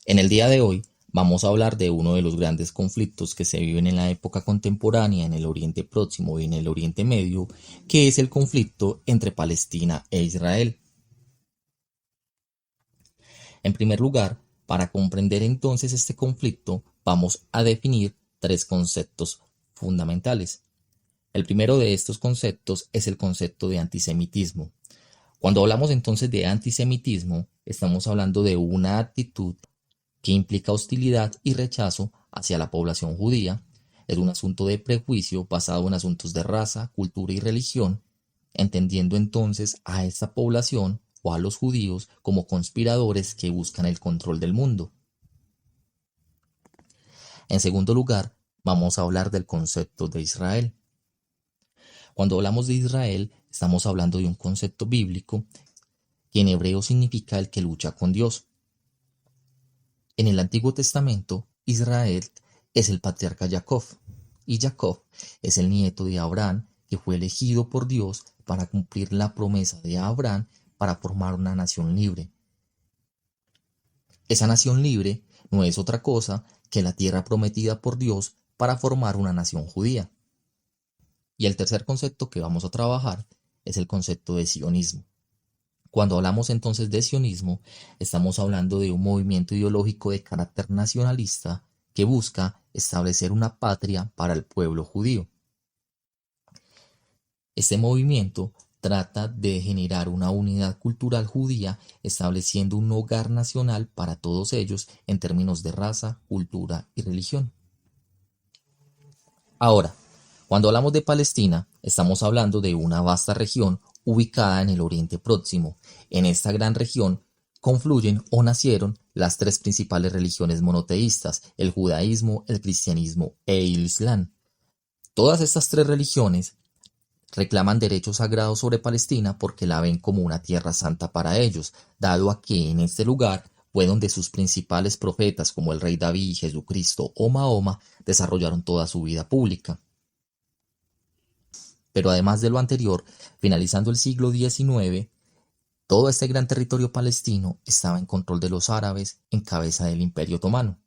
En el día de hoy vamos a hablar de uno de los grandes conflictos que se viven en la época contemporánea en el Oriente Próximo y en el Oriente Medio, que es el conflicto entre Palestina e Israel. En primer lugar, para comprender entonces este conflicto, vamos a definir tres conceptos fundamentales. El primero de estos conceptos es el concepto de antisemitismo. Cuando hablamos entonces de antisemitismo, estamos hablando de una actitud que implica hostilidad y rechazo hacia la población judía. Es un asunto de prejuicio basado en asuntos de raza, cultura y religión, entendiendo entonces a esta población o a los judíos como conspiradores que buscan el control del mundo. En segundo lugar, vamos a hablar del concepto de Israel. Cuando hablamos de Israel, estamos hablando de un concepto bíblico que en hebreo significa el que lucha con Dios. En el Antiguo Testamento, Israel es el patriarca Jacob, y Jacob es el nieto de Abraham que fue elegido por Dios para cumplir la promesa de Abraham para formar una nación libre. Esa nación libre no es otra cosa que la tierra prometida por Dios para formar una nación judía. Y el tercer concepto que vamos a trabajar es el concepto de sionismo. Cuando hablamos entonces de sionismo, estamos hablando de un movimiento ideológico de carácter nacionalista que busca establecer una patria para el pueblo judío. Este movimiento trata de generar una unidad cultural judía, estableciendo un hogar nacional para todos ellos en términos de raza, cultura y religión. Ahora, cuando hablamos de Palestina, estamos hablando de una vasta región ubicada en el Oriente Próximo. En esta gran región confluyen o nacieron las tres principales religiones monoteístas, el judaísmo, el cristianismo e el islam. Todas estas tres religiones reclaman derechos sagrados sobre Palestina porque la ven como una tierra santa para ellos, dado a que en este lugar fue donde sus principales profetas como el rey David, Jesucristo o Mahoma desarrollaron toda su vida pública. Pero además de lo anterior, finalizando el siglo XIX, todo este gran territorio palestino estaba en control de los árabes en cabeza del Imperio Otomano.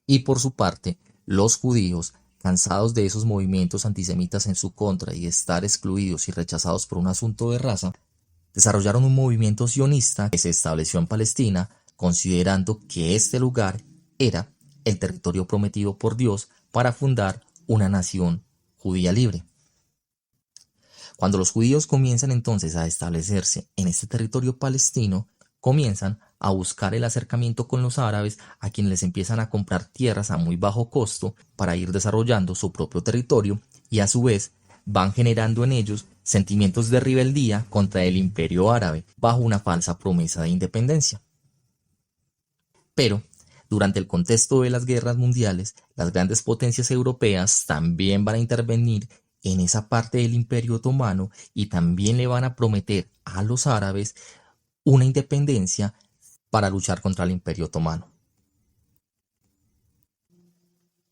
Y por su parte, los judíos, cansados de esos movimientos antisemitas en su contra y de estar excluidos y rechazados por un asunto de raza, desarrollaron un movimiento sionista que se estableció en Palestina, considerando que este lugar era el territorio prometido por Dios para fundar una nación judía libre. Cuando los judíos comienzan entonces a establecerse en este territorio palestino, comienzan a buscar el acercamiento con los árabes, a quienes les empiezan a comprar tierras a muy bajo costo para ir desarrollando su propio territorio, y a su vez van generando en ellos sentimientos de rebeldía contra el imperio árabe bajo una falsa promesa de independencia. Pero durante el contexto de las guerras mundiales, las grandes potencias europeas también van a intervenir en esa parte del Imperio Otomano y también le van a prometer a los árabes una independencia para luchar contra el Imperio Otomano.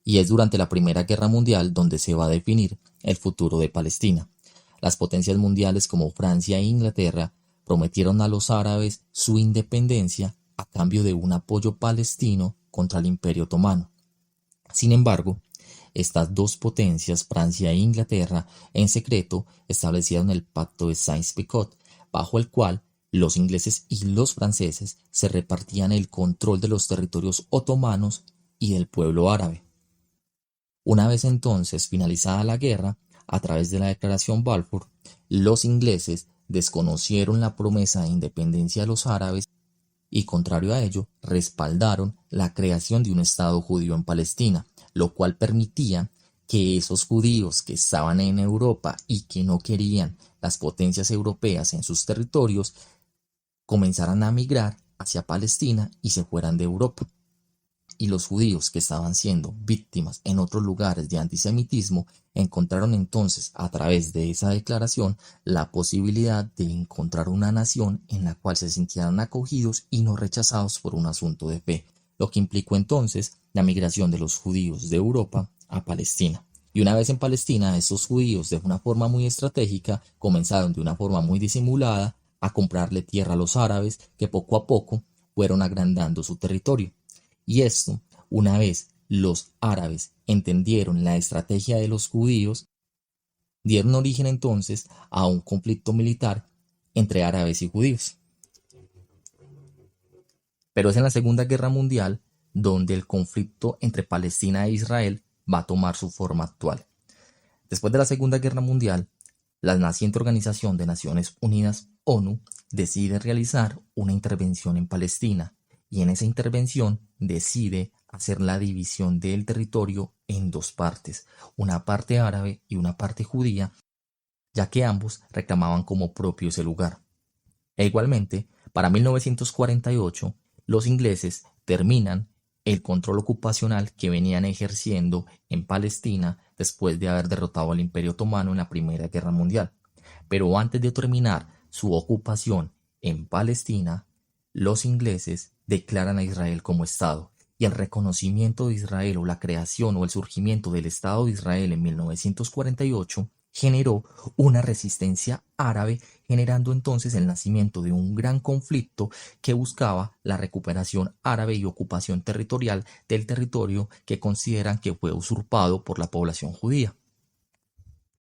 Y es durante la Primera Guerra Mundial donde se va a definir el futuro de Palestina. Las potencias mundiales como Francia e Inglaterra prometieron a los árabes su independencia a cambio de un apoyo palestino contra el Imperio Otomano. Sin embargo, estas dos potencias, Francia e Inglaterra, en secreto establecieron el Pacto de Sykes-Picot, bajo el cual los ingleses y los franceses se repartían el control de los territorios otomanos y del pueblo árabe. Una vez entonces finalizada la guerra, a través de la Declaración Balfour, los ingleses desconocieron la promesa de independencia de los árabes y, contrario a ello, respaldaron la creación de un Estado judío en Palestina, lo cual permitía que esos judíos que estaban en Europa y que no querían las potencias europeas en sus territorios comenzaran a migrar hacia Palestina y se fueran de Europa. Y los judíos que estaban siendo víctimas en otros lugares de antisemitismo encontraron entonces a través de esa declaración la posibilidad de encontrar una nación en la cual se sintieran acogidos y no rechazados por un asunto de fe, lo que implicó entonces la migración de los judíos de Europa a Palestina. Y una vez en Palestina, estos judíos de una forma muy estratégica comenzaron de una forma muy disimulada a comprarle tierra a los árabes, que poco a poco fueron agrandando su territorio. Y esto, una vez los árabes entendieron la estrategia de los judíos, dieron origen entonces a un conflicto militar entre árabes y judíos. Pero es en la Segunda Guerra Mundial donde el conflicto entre Palestina e Israel va a tomar su forma actual. Después de la Segunda Guerra Mundial, la naciente Organización de Naciones Unidas, ONU, decide realizar una intervención en Palestina y en esa intervención decide hacer la división del territorio en dos partes, una parte árabe y una parte judía, ya que ambos reclamaban como propio ese lugar. E igualmente, para 1948, los ingleses terminan el control ocupacional que venían ejerciendo en Palestina después de haber derrotado al Imperio Otomano en la Primera Guerra Mundial. Pero antes de terminar su ocupación en Palestina, los ingleses declaran a Israel como Estado, y el reconocimiento de Israel o la creación o el surgimiento del Estado de Israel en 1948 generó una resistencia árabe, generando entonces el nacimiento de un gran conflicto que buscaba la recuperación árabe y ocupación territorial del territorio que consideran que fue usurpado por la población judía.